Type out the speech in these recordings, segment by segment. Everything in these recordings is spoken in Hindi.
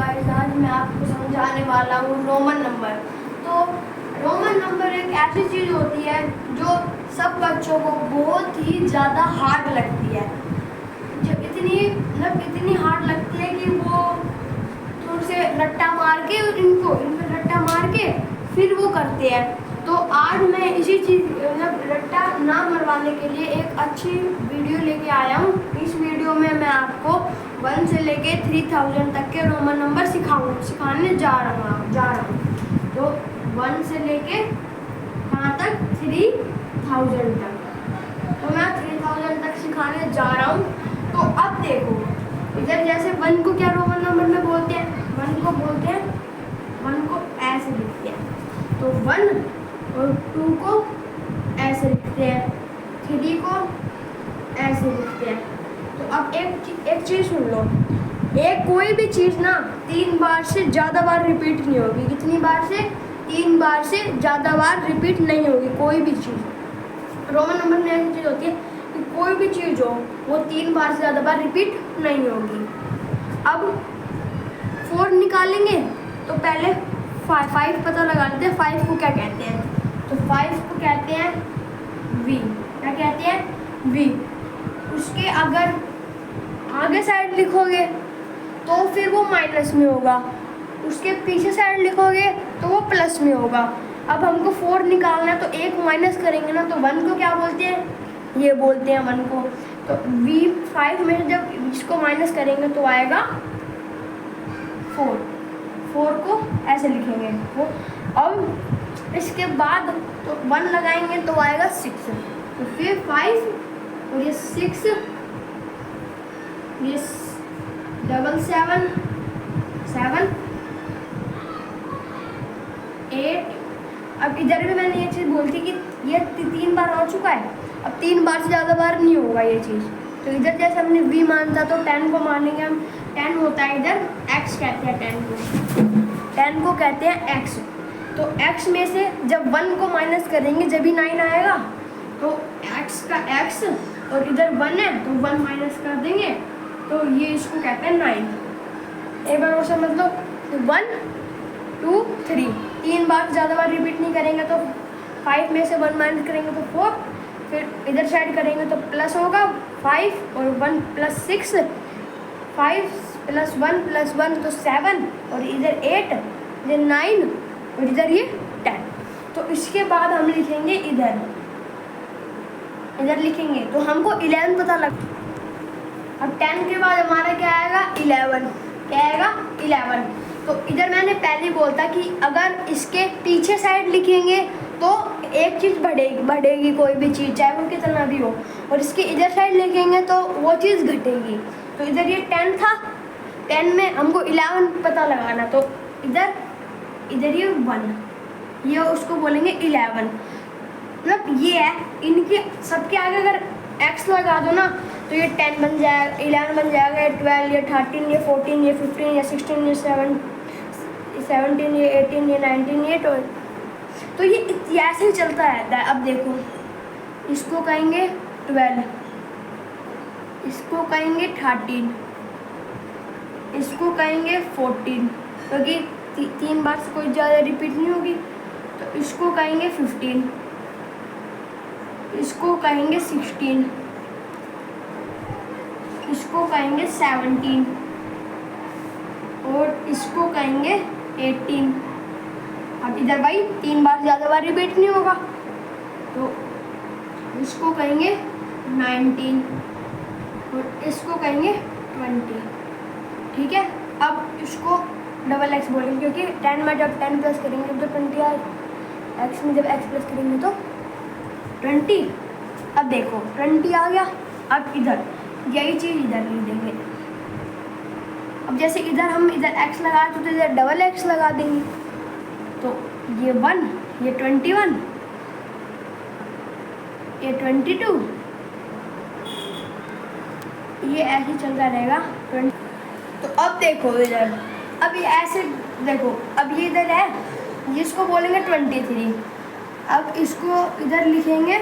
गाइस, आज मैं आपको समझाने वाला हूँ रोमन नंबर। तो रोमन नंबर एक ऐसी चीज़ होती है जो सब बच्चों को बहुत ही ज़्यादा हार्ड लगती है। जो इतनी हार्ड लगती है कि वो थोड़े से रट्टा मार के इनको रट्टा मार के फिर वो करते हैं। तो आज मैं इसी चीज़ रट्टा ना मरवाने के लिए एक अच्छी वीडियो लेके आया हूँ। इस वीडियो में मैं आपको 1 से लेके 3000 तक के रोमन नंबर सिखाने जा रहा हूँ। तो 1 से लेके कहाँ तक, 3000 तक। तो मैं 3000 तक सिखाने जा रहा हूँ। तो अब देखो, इधर जैसे 1 को क्या रोमन नंबर में बोलते हैं, 1 को बोलते हैं, 1 को ऐसे लिखते हैं। तो 1 और 2 को ऐसे लिखते हैं, 3 को ऐसे लिखते हैं। तो अब एक चीज़ सुन लो, एक कोई भी चीज़ ना 3 बार से ज़्यादा बार रिपीट नहीं होगी। कितनी बार से? 3 बार से ज़्यादा बार रिपीट नहीं होगी कोई भी चीज़। रोमन नंबर में ऐसी चीज़ होती है कि कोई भी चीज़ हो वो 3 बार से ज़्यादा बार रिपीट नहीं होगी। अब 4 निकालेंगे तो पहले 5 पता लगा लेते हैं। 5 को क्या कहते हैं? तो 5 को कहते हैं V। क्या कहते हैं? V। उसके अगर आगे साइड लिखोगे तो फिर वो माइनस में होगा, उसके पीछे साइड लिखोगे तो वो प्लस में होगा। अब हमको 4 निकालना है तो एक माइनस करेंगे ना, तो 1 को क्या बोलते हैं? ये बोलते हैं 1 को। तो V5 में जब इसको माइनस करेंगे तो आएगा 4। 4 को ऐसे लिखेंगे वो। अब इसके बाद तो 1 लगाएंगे तो आएगा 6। तो फिर 5 और ये 6, ये 7 7 8। अब इधर भी मैंने ये चीज़ बोलती कि ये 3 बार हो चुका है, अब 3 बार से ज़्यादा बार नहीं होगा ये चीज़। तो इधर जैसे हमने V मानता तो 10 को मानेंगे हम। 10 होता है इधर X कहते हैं 10 को। 10 को कहते हैं X। तो X में से जब 1 को माइनस करेंगे जब ही 9 आएगा। तो X का X और इधर 1 है तो 1 माइनस कर देंगे तो ये इसको कहते हैं 9। एक बार और समझ लो, 1 2 3 3 बार ज़्यादा बार रिपीट नहीं करेंगे तो 5 में से 1 माइनस करेंगे तो 4, फिर इधर साइड करेंगे तो प्लस होगा 5 और 1 प्लस 6, 5 प्लस 1 प्लस 1 तो 7 और इधर 8, इधर 9 और इधर ये 10। तो इसके बाद हम लिखेंगे इधर लिखेंगे तो हमको 11 पता लग। अब 10 के बाद हमारा क्या आएगा? 11। क्या आएगा? 11। तो इधर मैंने पहले बोलता कि अगर इसके पीछे साइड लिखेंगे तो एक चीज़ बढ़ेगी कोई भी चीज़, चाहे वो कितना भी हो, और इसके इधर साइड लिखेंगे तो वो चीज़ घटेगी। तो इधर ये 10 था, 10 में हमको 11 पता लगाना। तो इधर ये 1, ये उसको बोलेंगे 11। मतलब ये है, इनके सबके आगे अगर x लगा दो ना तो ये 10 बन जाएगा, 11 बन जाएगा, ये 12, ये 13, ये 14, ये 15, ये 16, ये 17, ये 18, ये 19, ये 20। तो ये ऐसे ही चलता रहता है। अब देखो, इसको कहेंगे 12, इसको कहेंगे 13, इसको कहेंगे 14, क्योंकि 3 बार से कोई ज़्यादा रिपीट नहीं होगी। तो इसको कहेंगे 15, इसको कहेंगे 16, इसको कहेंगे 17 और इसको कहेंगे 18। अब इधर भाई 3 बार ज़्यादा बार रिपीट नहीं होगा तो इसको कहेंगे 19 और इसको कहेंगे 20। ठीक है, अब इसको डबल x बोलेंगे क्योंकि 10 में जब 10 प्लस करेंगे तो 20 आएगा, x में जब x प्लस करेंगे तो 20। अब देखो 20 आ गया। अब इधर यही चीज़ इधर लिख देंगे। अब जैसे हम इधर x लगा तो इधर डबल x लगा देंगे। तो ये 1, ये 21, ये 22, ये ऐसे चलता रहेगा 20। तो अब देखो इधर, अब ये ऐसे देखो, अब ये इधर है, जिसको बोलेंगे 23। अब इसको इधर लिखेंगे,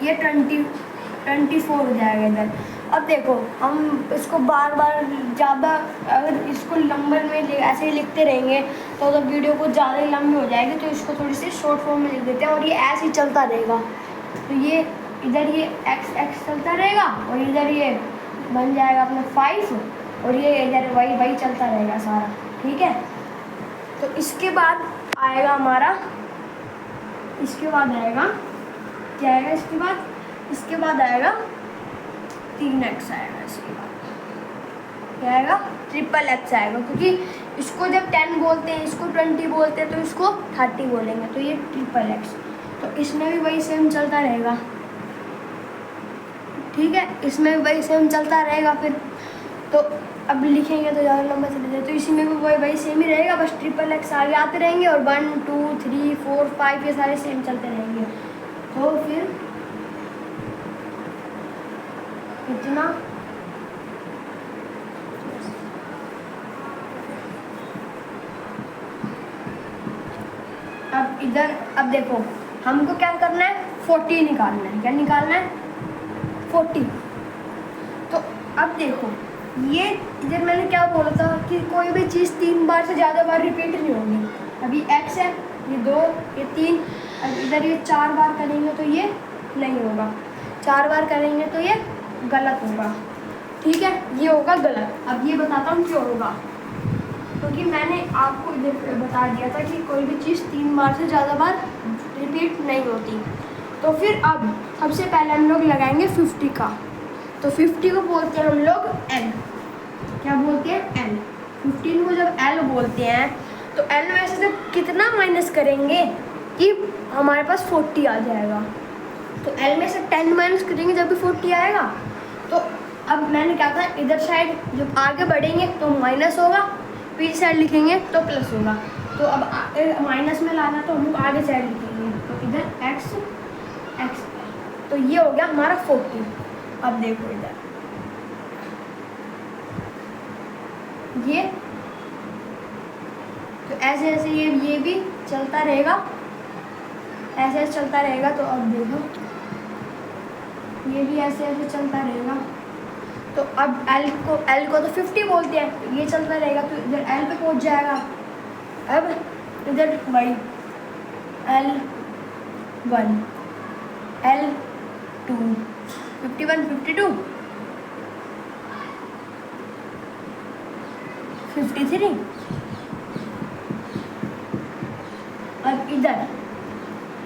ये 24 हो जाएगा इधर। अब देखो हम इसको बार बार ज़्यादा अगर इसको नंबर में ऐसे ही लिखते रहेंगे तो वीडियो को ज़्यादा ही लंबी हो जाएगी, तो इसको थोड़ी सी शॉर्ट फॉर्म में लिख देते हैं और ये ऐसे ही चलता रहेगा। तो ये इधर ये x चलता रहेगा और इधर ये बन जाएगा अपना 5 और ये इधर y चलता रहेगा सारा, ठीक है। तो इसके बाद आएगा हमारा, इसके बाद आएगा क्या आएगा, इसके बाद आएगा 3x आएगा, इसके बाद क्या आएगा, ट्रिपल x आएगा, क्योंकि इसको जब 10 बोलते हैं, इसको 20 बोलते हैं, तो इसको 30 बोलेंगे, तो ये ट्रिपल x। तो इसमें भी वही सेम चलता रहेगा, ठीक है, इसमें भी वही सेम चलता रहेगा। फिर तो अब लिखेंगे तो ज़्यादा लंबा चले जाए, तो इसी में भी वही सेम ही रहेगा, बस ट्रिपल x आगे आते रहेंगे और 1 2 3 4 5 ये सारे सेम चलते रहेंगे। तो फिर इतना अब इधर, अब देखो हमको क्या करना है, 40 निकालना है। क्या निकालना है, 40। तो अब देखो ये इधर मैंने क्या बोला था कि कोई भी चीज़ 3 बार से ज़्यादा बार रिपीट नहीं होगी। अभी x है, ये 2 ये 3, अब इधर ये 4 बार करेंगे तो ये नहीं होगा, 4 बार करेंगे तो ये गलत होगा, ठीक है, ये होगा गलत। अब ये बताता हूँ क्यों होगा, क्योंकि मैंने आपको इधर बता दिया था कि कोई भी चीज़ 3 बार से ज़्यादा बार रिपीट नहीं होती। तो फिर अब सबसे पहले हम लोग लगाएंगे 50 का, तो 50 को बोलते हैं हम लोग L। क्या बोलते हैं, L। 15 को जब L बोलते हैं तो L में से कितना माइनस करेंगे कि हमारे पास 40 आ जाएगा। तो L में से 10 माइनस करेंगे जब भी 40 आएगा। तो अब मैंने क्या था, इधर साइड जब आगे बढ़ेंगे तो माइनस होगा, पीछे साइड लिखेंगे तो प्लस होगा। तो अब माइनस में लाना तो हम लोग आगे साइड लिखेंगे, तो इधर x तो ये हो गया हमारा 40। अब देखो इधर ये, तो ऐसे ऐसे ये भी चलता रहेगा, ऐसे ऐसे चलता रहेगा। तो अब देखो ये भी ऐसे ऐसे चलता रहेगा। तो अब L को तो 50 बोलते हैं, तो ये चलता रहेगा, तो इधर L पे पहुंच जाएगा। अब इधर y L1 L2 51 52 53। अब इधर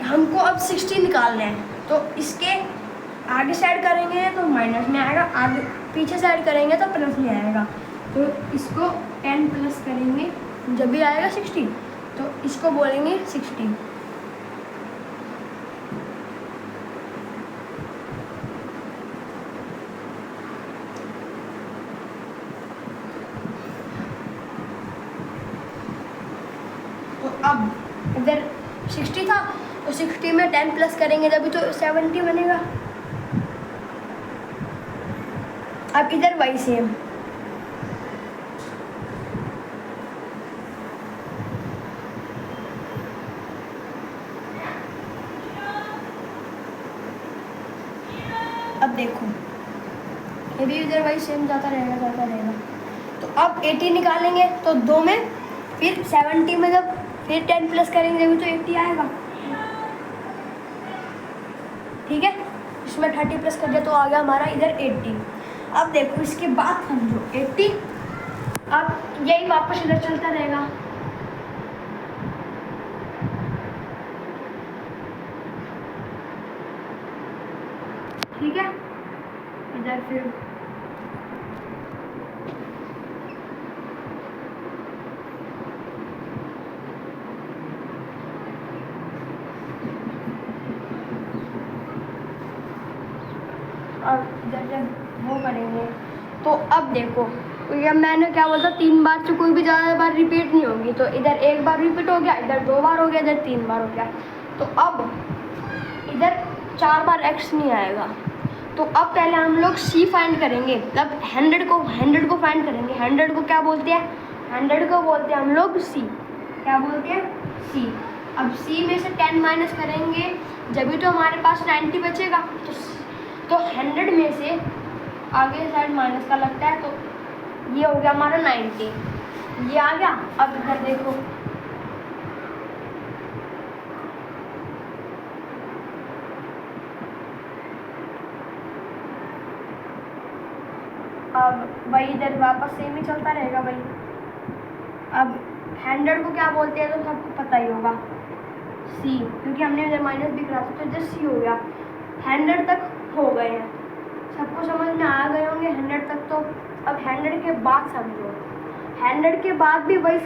हमको अब 60 निकालना है, तो इसके आगे साइड करेंगे तो माइनस में आएगा, आगे पीछे साइड करेंगे तो प्लस में आएगा। तो इसको 10 प्लस करेंगे जब भी आएगा 60, तो इसको बोलेंगे 60। तो अब इधर 60 था, तो 60 में 10 प्लस करेंगे तभी तो 70 बनेगा। अब इधर वही सेम, अब देखो ये भी इधर वही सेम जाता रहेगा। तो अब 80 निकालेंगे तो 2 में, फिर 70 में जब फिर 10 प्लस करेंगे तभी तो 80 आएगा, ठीक है। इसमें 30 प्लस कर दिया तो आ गया हमारा इधर 80। अब देखो इसके बाद समझो 80, अब यही वापस इधर चलता रहेगा, ठीक है। इधर फिर अब इधर जब वो करेंगे तो अब देखो, क्योंकि अब मैंने क्या बोला, 3 बार से कोई भी ज़्यादा बार रिपीट नहीं होगी। तो इधर 1 बार रिपीट हो गया, इधर 2 बार हो गया, इधर 3 बार हो गया। तो अब इधर 4 बार x नहीं आएगा। तो अब पहले हम लोग c फाइंड करेंगे, मतलब 100 को फाइंड करेंगे। 100 को क्या बोलते हैं, 100 को बोलते हैं हम लोग c। क्या बोलते हैं, c। अब c में से 10 माइनस करेंगे जब भी तो हमारे पास 90 बचेगा। तो 100 में से आगे साइड माइनस का लगता है, तो ये हो गया हमारा 90, ये आ गया। अब इधर देखो, अब वही इधर वापस सेम ही चलता रहेगा भाई। अब 100 को क्या बोलते हैं तो सबको पता ही होगा, सी, क्योंकि हमने इधर माइनस भी करा था, तो इधर सी हो गया। 100 तक हो गए हैं, सबको समझ में आ गए होंगे 100 तक। तो अब 100 के बाद समझो, 100 के बाद भी वही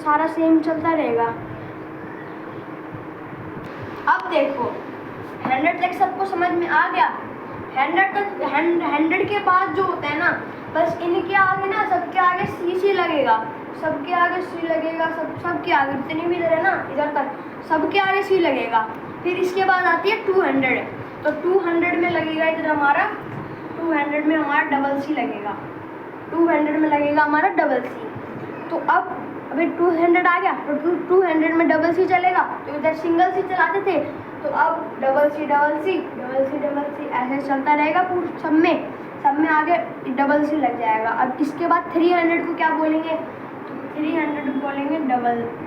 सारा सेम चलता रहेगा। अब देखो 100 तक सबको समझ में आ गया। 100 तक 100 के बाद जो होता है ना, बस इनके आगे ना, सबके आगे सी लगेगा, सबके आगे सी लगेगा, सबके आगे जितने भी इधर है ना, इधर तक सबके आगे सी लगेगा। फिर इसके बाद आती है 200, तो 200 में लगेगा इधर हमारा, 200 में हमारा डबल सी लगेगा, 200 में लगेगा हमारा डबल सी। तो अब अभी 200 आ गया, तो 200 में डबल सी चलेगा, तो इधर सिंगल सी चलाते थे, तो अब double C double C double C double C ऐसे चलता रहेगा पूरा, सब में आगे डबल सी लग जाएगा। अब इसके बाद 300 को क्या बोलेंगे, तो 300 को बोलेंगे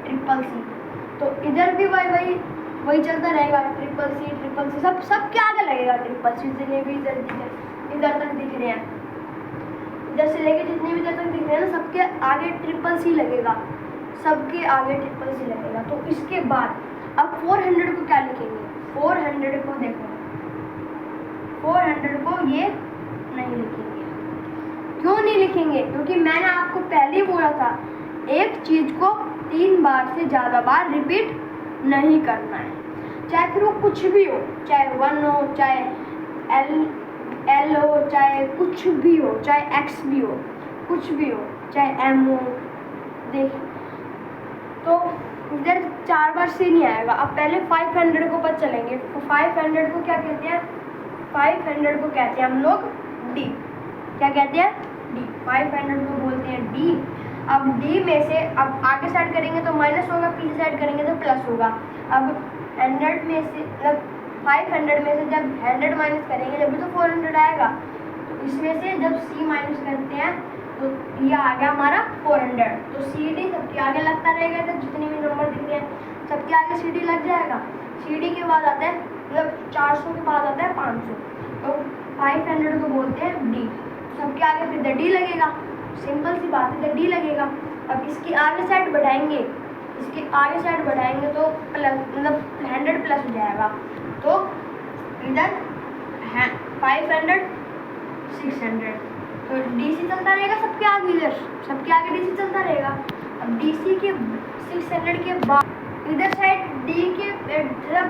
ट्रिपल सी। तो इधर भी वही चलता रहेगा, ट्रिपल सी सबके आगे लगेगा ट्रिपल सी, जितने भी इधर तक दिख रहे हैं, इधर से लेके जितने भी इधर तक दिख रहे हैं ना, सबके आगे ट्रिपल सी लगेगा, सबके आगे ट्रिपल सी लगेगा। तो इसके बाद अब 400 को क्या लिखेंगे, 400 को देखो, 400 को ये नहीं लिखेंगे। क्यों नहीं लिखेंगे, क्योंकि मैंने आपको पहले ही बोला था, एक चीज़ को 3 बार से ज़्यादा बार रिपीट नहीं करना है, चाहे फिर वो कुछ भी हो, चाहे 1 हो, चाहे L हो, चाहे कुछ भी हो, चाहे X भी हो, कुछ भी हो, चाहे M हो। देख, तो इधर 4 बार से नहीं आएगा। अब पहले 500 को पता चलेंगे, तो 500 को क्या कहते हैं, 500 को कहते हैं हम लोग D। क्या कहते हैं, D। 500 को बोलते हैं D। अब D में से अब आगे साइड करेंगे तो माइनस होगा, पीछे साइड करेंगे तो प्लस होगा। अब 100 में से मतलब 500 में से जब 100 माइनस करेंगे जब भी तो 400 आएगा, तो इसमें से जब C माइनस करते हैं तो ये आ गया हमारा 400। तो CD सबके आगे लगता रहेगा, तो जितने भी नंबर दिख रहे हैं सबके आगे CD लग जाएगा। CD के बाद आता है, मतलब 400 के बाद आता है 500, तो 500 को बोलते हैं D। सबके आगे फिर D लगेगा, सिंपल सी बात है, D लगेगा। अब इसकी आगे साइड बढ़ाएंगे, इसके आगे साइड बढ़ाएंगे तो प्लस, मतलब 100 प्लस हो जाएगा। तो इधर 500 600, तो DC चलता रहेगा सबके आगे, इधर सबके आगे DC चलता रहेगा। अब DC के 600 के बाद इधर साइड D के जब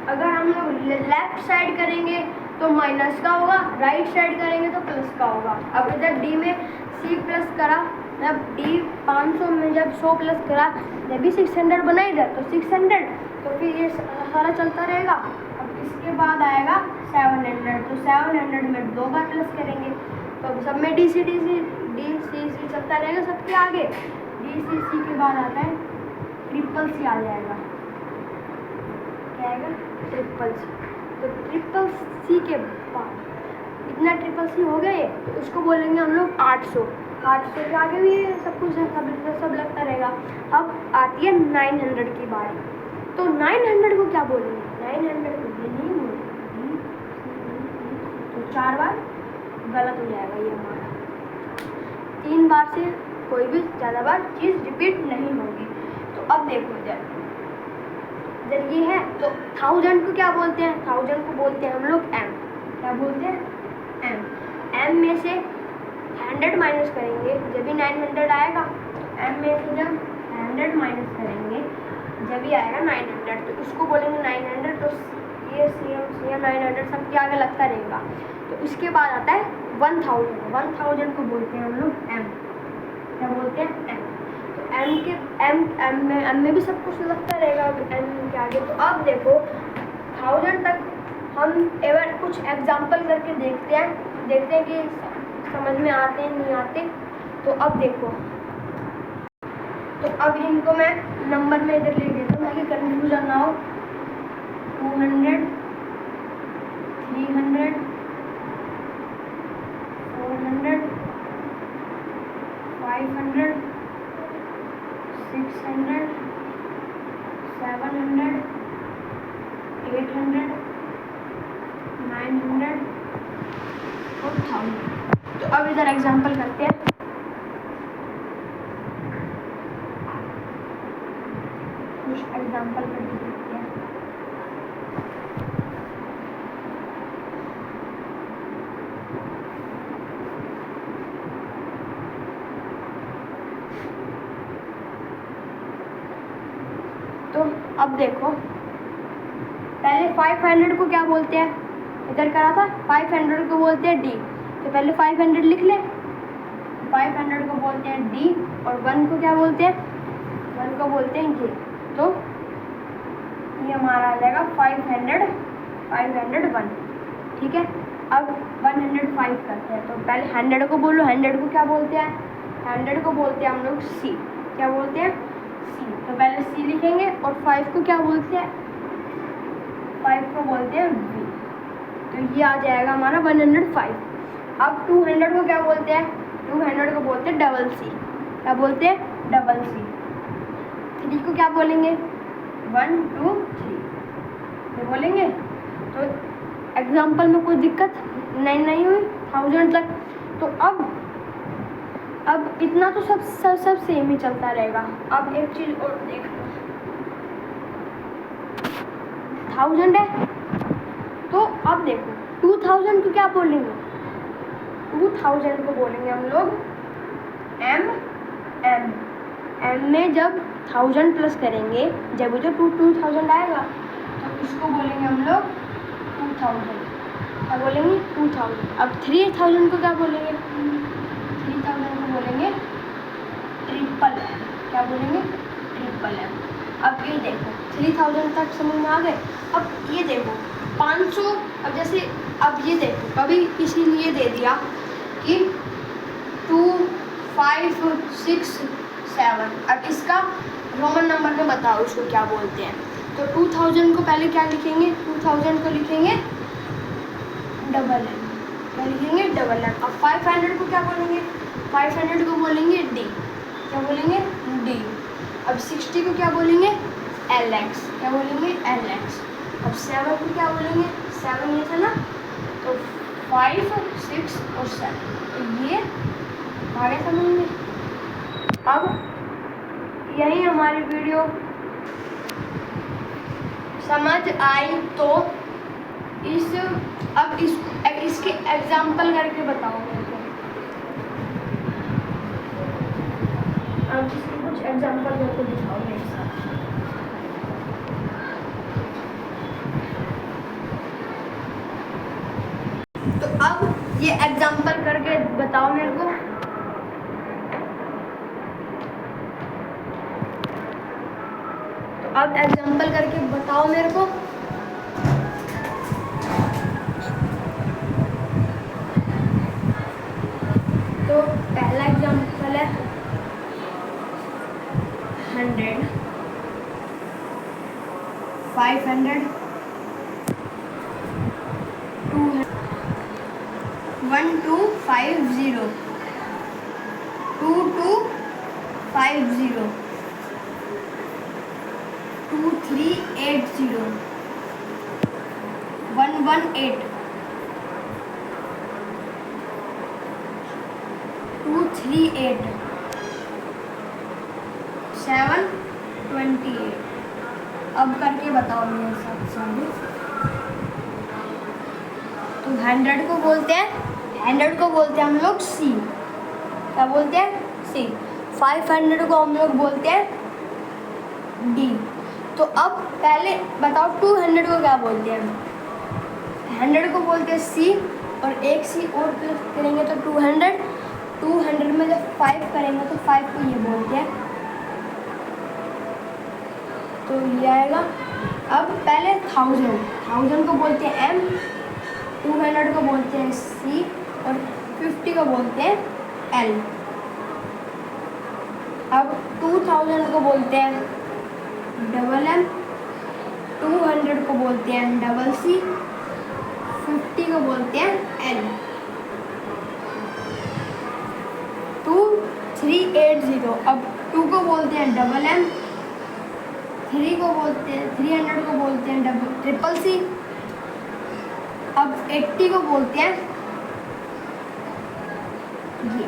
अगर हम लोग लेफ्ट साइड करेंगे तो माइनस का होगा, राइट साइड करेंगे तो प्लस का होगा। अब इधर D में C प्लस करा, जब D 500 में जब 100 प्लस करा, जब भी 600 बना इधर तो 600, तो फिर ये सारा चलता रहेगा। अब इसके बाद आएगा 700, तो 700 में 2 बार प्लस करेंगे, तो सब में DC चलता रहेगा सबके आगे। DC के बाद आता है ट्रिपल C आ जाएगा, क्या आएगा, ट्रिपल C। तो ट्रिपल C के बाद इतना ट्रिपल C हो गए, तो उसको बोलेंगे हम लोग 800 के आगे भी सब कुछ सब लगता रहेगा। अब आती है 900 की बारी, तो 900 को क्या बोलेंगे, 900 को ये नहीं बोलेंगे, तो 4 बार गलत हो जाएगा ये हमारा। 3 बार से कोई भी ज़्यादा बार चीज़ रिपीट नहीं होगी। तो अब देखो इधर ये है, तो 1000 को क्या बोलते हैं, 1000 को बोलते हैं हम लोग M। क्या बोलते हैं, M में से 100 माइनस करेंगे जब भी 900 आएगा, M में से जब 100 माइनस करेंगे जब भी आएगा 900, तो उसको बोलेंगे 900। तो ये सेम 900 सबके आगे लगता रहेगा। तो इसके बाद आता है 1000 को बोलते हैं हम लोग M। क्या बोलते हैं, M। तो M में भी सब कुछ लगता रहेगा M के आगे। तो अब देखो 1000 तक हम एवर कुछ एग्जाम्पल करके देखते हैं कि समझ में आते हैं नहीं आते। तो अब देखो, तो अब इनको मैं नंबर में इधर ले देता हूँ ताकि कन्फ्यूजन ना हो। 200, 300, 400, 400, 500, 600, 700, 800, 900 और 1000। तो अब इधर एग्जांपल करते हैं। कुछ एग्जांपल करके देखते हैं। तो अब देखो, पहले 500 को क्या बोलते हैं, इधर करा था, 500 को बोलते हैं डी। तो पहले 500 लिख ले, 500 को बोलते हैं डी, और 1 को क्या बोलते हैं, 1 को बोलते हैं जे। तो ये हमारा आ जाएगा 500, 501। ठीक है, अब 105 करते हैं। तो पहले 100 को बोलो, 100 को क्या बोलते हैं, 100 को बोलते हैं हम लोग सी। क्या बोलते हैं, सी। तो पहले सी लिखेंगे, और 5 को क्या बोलते हैं, 5 को बोलते हैं बी। तो ये आ जाएगा हमारा 105। अब 200 को क्या बोलते हैं, 200 को बोलते हैं डबल सी। क्या बोलते हैं, डबल सी। 3 को क्या बोलेंगे, 1 2 3 ये बोलेंगे। तो एग्जाम्पल में कोई दिक्कत नहीं हुई 1000 तक। तो अब इतना तो सब सेम ही चलता रहेगा। अब एक चीज और देख लो, 1000 है, तो अब देखो 2000 को क्या बोलेंगे, 2000 को बोलेंगे हम लोग एम। में जब 1000 प्लस करेंगे, जब जो 2000 आएगा, तो इसको बोलेंगे हम लोग 2000। क्या बोलेंगे, 2000। अब 3000 को क्या बोलेंगे, 3000 को बोलेंगे ट्रिपल एम। क्या बोलेंगे, ट्रिपल एम। अब ये देखो 3000 तक समझ में आ गए। अब ये देखो 500, अब जैसे अब ये देखो, कभी किसी ने ये दे दिया कि 2 5 6 7। अब इसका रोमन नंबर में बताओ इसको क्या बोलते हैं। तो 2000 को पहले क्या लिखेंगे, 2000 को लिखेंगे डबल एम। क्या लिखेंगे, डबल एम। अब 500 को क्या बोलेंगे, 500 को बोलेंगे डी। क्या बोलेंगे, डी। अब 60 को क्या बोलेंगे, एल एक्स। क्या बोलेंगे, एल एक्स। अब 7 को क्या बोलेंगे, 7 ये था ना, तो 5 6 और 7। तो ये आगे समझ में। अब यही हमारी वीडियो समझ आई। तो इसके एग्जाम्पल करके बताओ मेरे को। अब इसके कुछ एग्जाम्पल करके दिखाओ मेरे साथ। तो अब ये एग्जाम्पल करके बताओ मेरे को। तो अब एग्जाम्पल करके बताओ मेरे को। तो पहला एग्जाम्पल है 100, 500, 200, 1250, 2250, 2380, 118, 238, 728। अब करके बताओ मेरे साथ सामने। तो 100 को बोलते हैं, 100 को बोलते हैं हम लोग सी। क्या बोलते हैं, सी। 500 को हम लोग बोलते हैं डी। तो अब पहले बताओ 200 को क्या बोलते हैं। 100 को बोलते हैं सी, और एक सी और प्लस करेंगे तो 200। 200 में जब 5 करेंगे तो 5 को ये बोलते हैं। तो ये आएगा। अब पहले 1000 को बोलते हैं एम, 200 को बोलते हैं सी, और 50 को बोलते हैं एल। अब 2000 को बोलते हैं डबल एम, 200 को बोलते हैं डबल सी, 50 को बोलते हैं एल। 380। अब 2 को बोलते हैं डबल एम, 300 को बोलते हैं ट्रिपल सी। अब 80 को बोलते हैं ये।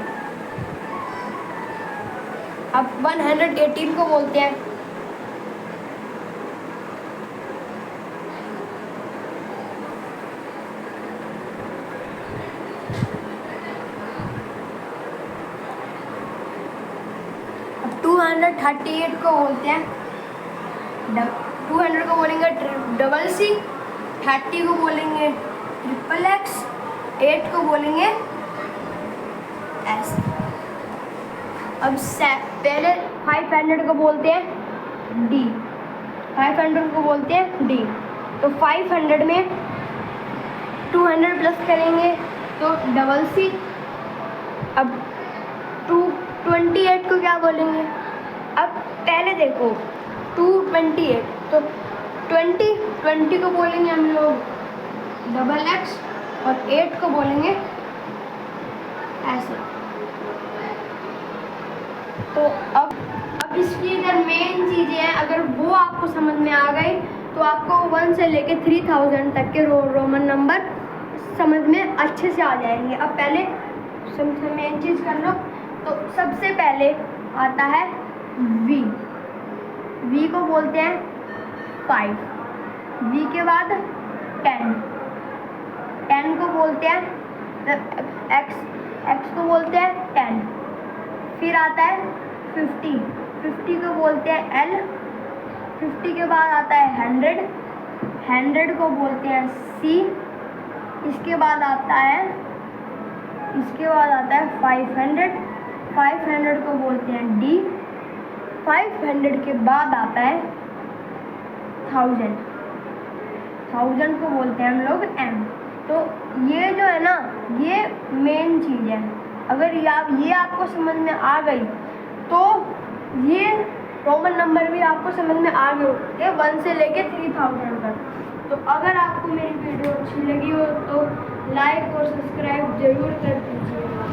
अब 118 को बोलते हैं अब 238 को बोलते हैं 200 को बोलेंगे डबल सी, 30 को बोलेंगे ट्रिपल एक्स, 8 को बोलेंगे एस। अब पहले 500 को बोलते हैं डी, 500 को बोलते हैं डी। तो 500 में 200 प्लस करेंगे तो डबल सी। अब 228 को क्या बोलेंगे? अब पहले देखो 228, तो 20 को बोलेंगे हम लोग डबल एक्स और 8 को बोलेंगे ऐसे। तो अब इसकी अगर मेन चीज़ें हैं, अगर वो आपको समझ में आ गई तो आपको 1 से लेके 3000 तक के रोमन नंबर समझ में अच्छे से आ जाएंगे। अब पहले सबसे मेन चीज़ कर लो। तो सबसे पहले आता है वी, वी को बोलते हैं 5, वी के बाद 10, 10 को बोलते हैं एक्स, एक्स को बोलते हैं 10। फिर आता है 50, 50 को बोलते हैं एल, 50 के बाद आता है 100, 100 को बोलते हैं सी। इसके बाद आता है 500, 500 को बोलते हैं डी। 500 के बाद आता है 1000, 1000 को बोलते हैं हम लोग एम। तो ये जो है ना, ये मेन चीज़ है। अगर ये आपको समझ में आ गई तो ये रोमन नंबर भी आपको समझ में आ गए होंगे 1 से लेके 3000 तक। तो अगर आपको मेरी वीडियो अच्छी लगी हो तो लाइक और सब्सक्राइब जरूर कर दीजिएगा।